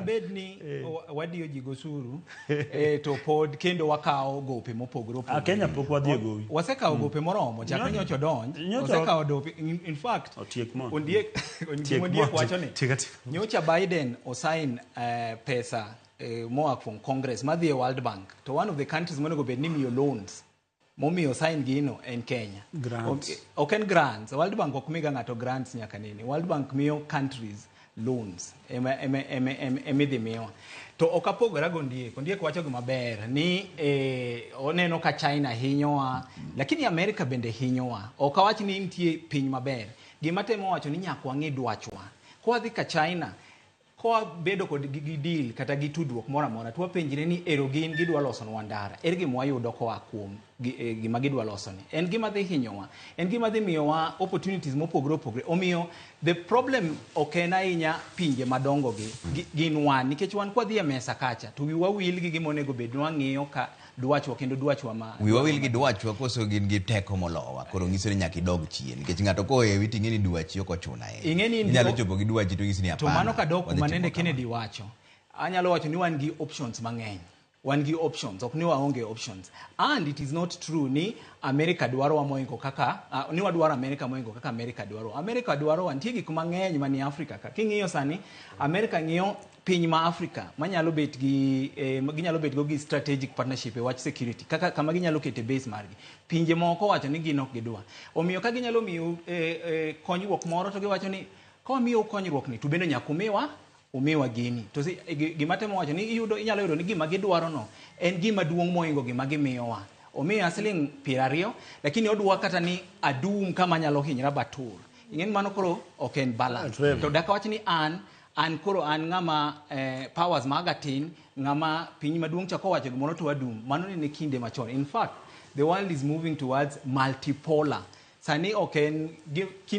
bed ni wadiyo ji gosuru to pod kendo wakao gope mopogore opogore. Kenya pok wadhi gowi. Wasekao gope moromo chakre nyocha donj. Wasekao dope in fact ondiek wacho ni nyocha Biden osign pesa moa from Congress madhi e World Bank to one of the countries monego bed ni miyo loans momiyo sign gino en Kenya. Ok en grants. World Bank ok miga ng'ato grants nyaka nini. World Bank miyo countries loans emidhi miwa. To ok apogora gondiek wacho gima ber ni oneno ka China hinyowa lakini Amerka bende hinyowa. Ok awach ni nitie piny maber. Gima temo wacho ni nyaka wang'e dwachwa. Kwa dhi ka China kwa bedo kod gi deal kata gi tudruok mora mora to wapenjire ni erogin gidwa loso nwa ndara er gima wayudo koa kuom gima gidwa loso ni en gima dhi hinyowa en gima dhi miyowa opportunities mopogore opogore omiyo the problem ok ahinya pinje madongo gin wan nikech wan kwa dhi e mesa kacha to wiwa wil gi gima onego bed nwang'iyo ka dwachwa kendo dwachwa ma wiwa wil gi dwachwa koso gin gi teko molowa koro ngiso ni nyaka idog chien nikech ng'ato ko e witi ng'eni dwachi ok ochuna inyalo chopo gi dwachi to ng'isi ni apana to mano ka dok manende Kennedy wacho anyalo wacho ni wan gi options mang'eny wan gi options ok ni waonge options and it is not true ni America dwaro wa moingo kaka ni wadwaro America moingo kaka America dwaro wantie gik mang'eny mani Africa ka king'iyo sani America ng'iyo piny ma Africa manyalo bet gi ginyalo bet go gi strategic partnership e watch security kaka kama ginyalo kete base margi pinje moko wacho ni gin ok gidwa omiyo ka ginyalo miyo konyruok moro to giwacho ni ka miyo konyruok ni to bende nyaka umiwa gini to gima temo wacho ni inyalo yudo ni gima gidwaro no en gima duong' moingo gima gimiyowa omiyo asiling 20 lakini odwa kata ni adum kama nyalo hinyra batur ing'en mano koro ok en balance to daka wacho ni an koro an ng'ama powers magatin ng'ama piny maduong' chako wacho gimoro to adum mano ni kinde machon in fact the world is moving towards multipolar sani ok en